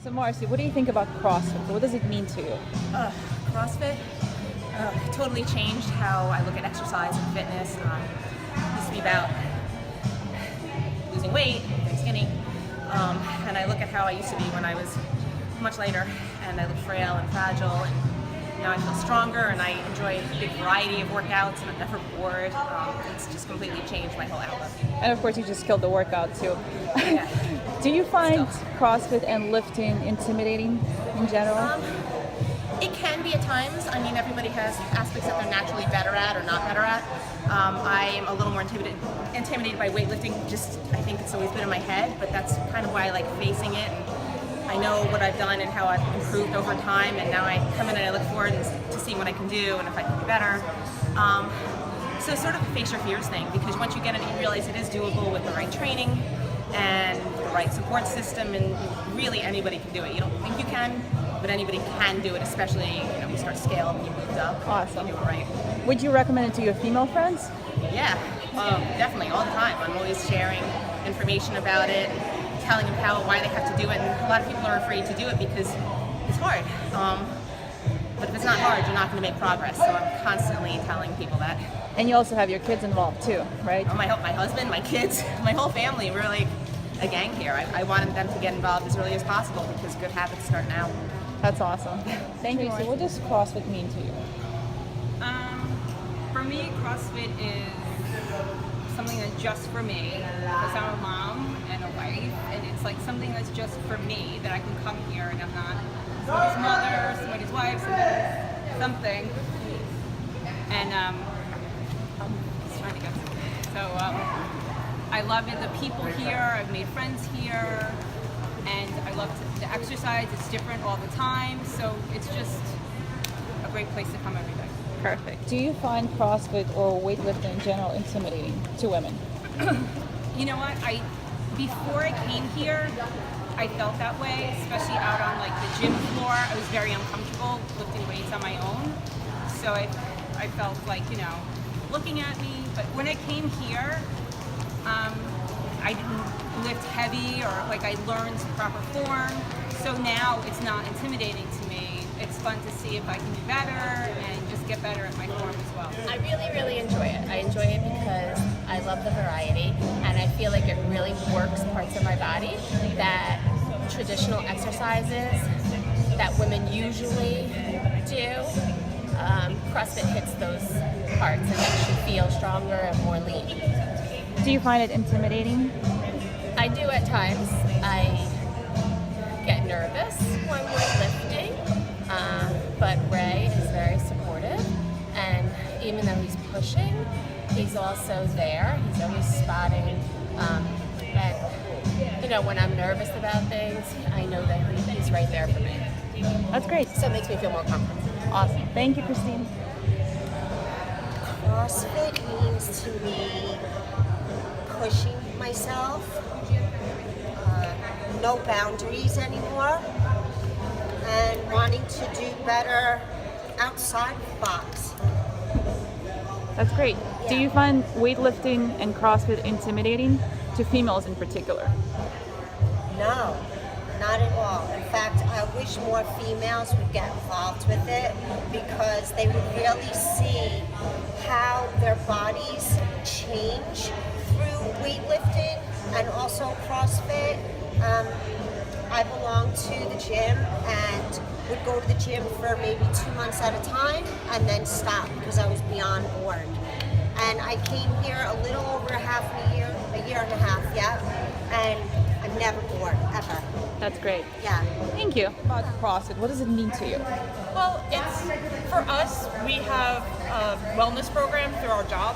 So Marcy, what do you think about CrossFit? What does it mean to you? CrossFit totally changed how I look at exercise and fitness. It used to be about losing weight, getting skinny, and I look at how I used to be when I was much lighter, and I look frail and fragile, and now I feel stronger, and I enjoy a big variety of workouts, and I'm never bored. It's just completely changed my whole outlook. And of course, you just killed the workout too. Yeah. Do you find CrossFit and lifting intimidating in general? It can be at times. I mean, everybody has aspects that they're naturally better at or not better at. I am a little more intimidated by weightlifting. Just, I think it's always been in my head, but that's kind of why I like facing it. And I know what I've done and how I've improved over time, and now I come in and I look forward to seeing what I can do and if I can do better. So it's sort of a face your fears thing, because once you get it, you realize it is doable with the right training and the right support system, and really anybody can do it. You don't think you can, but anybody can do it, especially, you start scale and you moved up. Awesome. You do it right. Would you recommend it to your female friends? Yeah, definitely, all the time. I'm always sharing information about it, telling them why they have to do it, and a lot of people are afraid to do it because it's hard. But if it's not hard, you're not going to make progress, so I'm constantly telling people that. And you also have your kids involved too, right? My husband, my kids, my whole family, we're like a gang here. I wanted them to get involved as early as possible because good habits start now. That's awesome. Thank you. So what does CrossFit mean to you? For me, CrossFit is something that's just for me, because I'm a mom and a wife, and it's like something that's just for me, that I can come here and I'm not somebody's mother, somebody's wife, something. And I'm just trying to get something. So I love it. The people here, I've made friends here, and I love the exercise. It's different all the time, so it's just a great place to come every day. Perfect. Do you find CrossFit or weightlifting in general intimidating to women? You know what? Before I came here, I felt that way, especially out on like the gym floor. I was very uncomfortable lifting weights on my own. So I felt like, looking at me. But when I came here, I didn't lift heavy, or like I learned proper form. So now it's not intimidating to me. It's fun to see if I can do better and just get better at my form as well. I really, really enjoy it. I enjoy it because I love the variety, and I feel like it really works parts of my body that traditional exercises that women usually do. CrossFit hits those parts and makes you feel stronger and more lean. Do you find it intimidating? I do at times. I get nervous when we're lifting, but Ray is very supportive, and even though he's pushing, he's also there. He's always spotting, and when I'm nervous about things, I know that he's right there for me. That's great. So it makes me feel more comfortable. Awesome. Thank you, Christine. CrossFit means to me pushing myself, no boundaries anymore, and wanting to do better outside the box. That's great. Do you find weightlifting and CrossFit intimidating to females in particular? No, not at all. In fact, I wish more females would get involved with it, because they would really see how their bodies change through weightlifting and also CrossFit. I belong to the gym and would go to the gym for maybe 2 months at a time and then stop because I was beyond bored. And I came here a little over a year and a half, yeah, and I'm never bored, ever. That's great. Yeah. Thank you. About CrossFit, what does it mean to you? Well, it's for us, we have a wellness program through our job.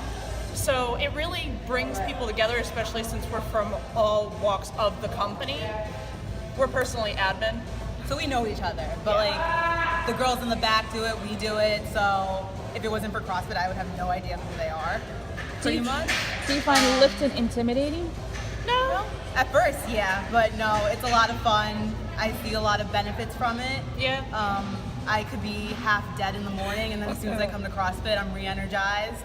So it really brings people together, especially since we're from all walks of the company. We're personally admin. So we know each other, but like the girls in the back do it, we do it. So if it wasn't for CrossFit, I would have no idea who they are. Pretty much. Do you find lifting intimidating? No. At first, yeah, but no, it's a lot of fun. I see a lot of benefits from it. Yeah. I could be half dead in the morning, and then as soon as I come to CrossFit, I'm re-energized.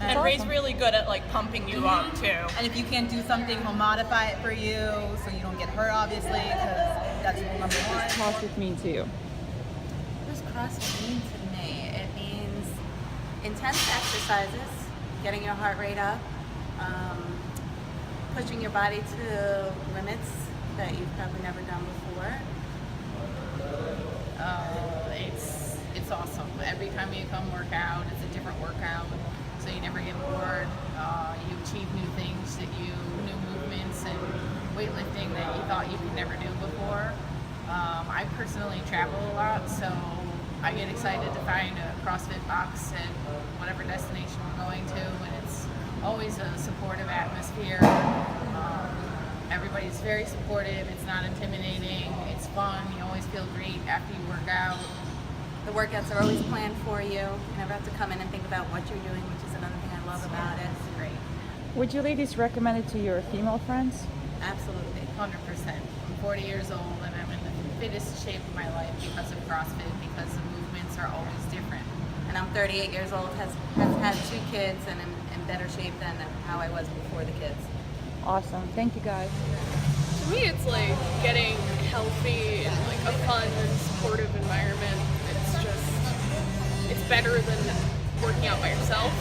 And Ray's really good at like pumping you up too. And if you can't do something, he'll modify it for you so you don't get hurt, obviously, because That's rule number What one. does CrossFit mean to you? What does CrossFit mean to me? It means intense exercises, getting your heart rate up, pushing your body to limits that you've probably never done before. It's awesome. Every time you come work out, it's a different workout, so you never get bored. You achieve new things new movements and weightlifting that you thought you could never do before. I personally travel a lot, so I get excited to find a CrossFit box at whatever destination we're going to, and it's always a supportive atmosphere. Everybody's very supportive. It's not intimidating. It's fun. You always feel great after you work out. The workouts are always planned for you. You never have to come in and think about what you're doing, which is another thing I love about it. It's great. Would you ladies recommend it to your female friends? Absolutely. 100%. I'm 40 years old and I'm in the fittest shape of my life because of CrossFit, because the movements are always different. And I'm 38 years old, has had 2 kids, and am in better shape than how I was before the kids. Awesome. Thank you guys. To me, it's like getting healthy in like a fun and supportive environment. It's better than working out by yourself.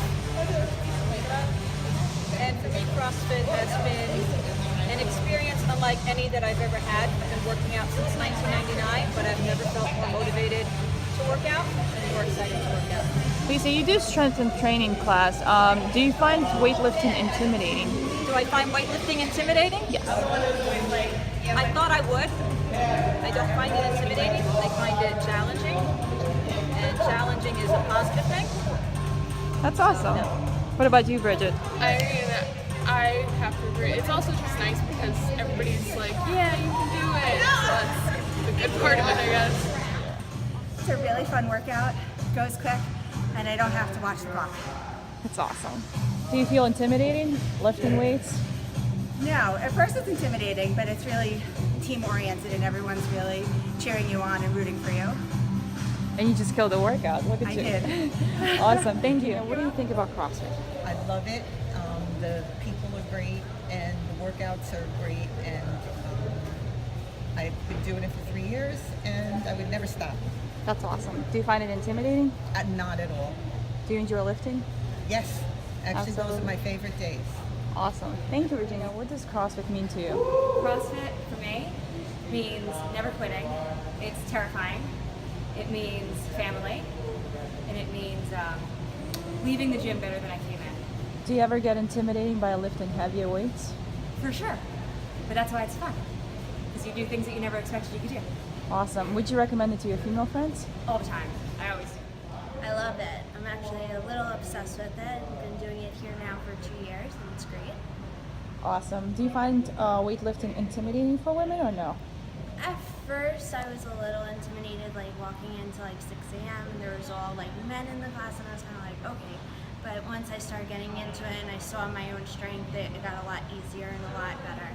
And for me, CrossFit has been an experience unlike any that I've ever had. I've been working out since 1999, but I've never felt more motivated to work out and more excited to work out. Lisa, you do strength and training class. Do you find weightlifting intimidating? Do I find weightlifting intimidating? Yes. I thought I would. I don't find it intimidating. I find it challenging. And challenging is a positive thing. That's awesome. What about you, Bridget? I mean, I have to agree. It's also just nice because everybody's like, yeah, you can do it. So that's the good part of it, I guess. It's a really fun workout. Goes quick, and I don't have to watch the clock. That's awesome. Do you feel intimidating lifting weights? No, at first it's intimidating, but it's really team-oriented, and everyone's really cheering you on and rooting for you. And you just killed a workout. Look at I you. did. Awesome. Thank you. What do you think about CrossFit? I love it. The people are great, and the workouts are great, and I've been doing it for 3 years, and I would never stop. That's awesome. Do you find it intimidating? Not at all. Do you enjoy lifting? Yes. Actually, those Absolutely. are my favorite days. Awesome. Thank you, Regina. What does CrossFit mean to you? CrossFit for me means never quitting. It's terrifying. It means family, and it means leaving the gym better than I came in. Do you ever get intimidating by lifting heavier weights? For sure. But that's why it's fun. Because you do things that you never expected you could do. Awesome. Would you recommend it to your female friends? All the time. I always do. I love it. I'm actually a little obsessed with it. I've been doing it here now for 2 years, and it's great. Awesome. Do you find weightlifting intimidating for women or no? At first, I was a little intimidated, like walking into like 6 a.m. and there was all like men in the class, and I was kind of like, okay. But once I started getting into it and I saw my own strength, it got a lot easier and a lot better.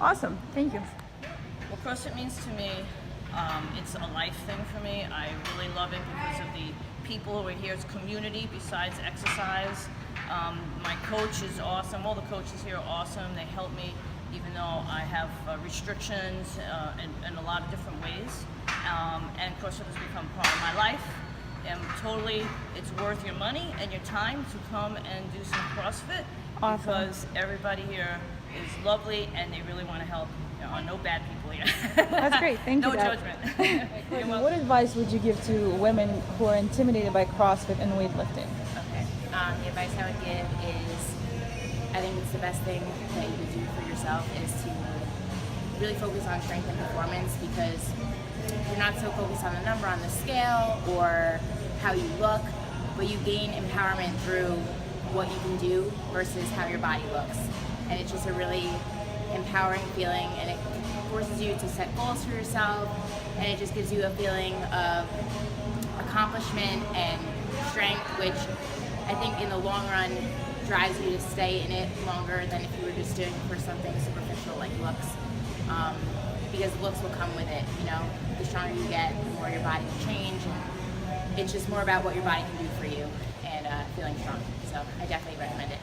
Awesome. Thank you. What CrossFit means to me, it's a life thing for me. I really love it because of the people who are here. It's community besides exercise. My coach is awesome. All the coaches here are awesome. They help me even though I have restrictions in a lot of different ways. And CrossFit has become part of my life. And totally, it's worth your money and your time to come and do some CrossFit. Awesome. Because everybody here is lovely and they really want to help. There are no bad people here. That's great. Thank you. No judgment. What advice would you give to women who are intimidated by CrossFit and weightlifting? Okay. The advice I would give is, I think it's the best thing that you can do for yourself is to really focus on strength and performance, because you're not so focused on the number on the scale or how you look, but you gain empowerment through what you can do versus how your body looks. And it's just a really empowering feeling, and it forces you to set goals for yourself, and it just gives you a feeling of accomplishment and strength, which I think in the long run drives you to stay in it longer than if you were just doing it for something superficial like looks. Because looks will come with it, you know. The stronger you get, the more your body will change. It's just more about what your body can do for you and feeling strong. So I definitely recommend it.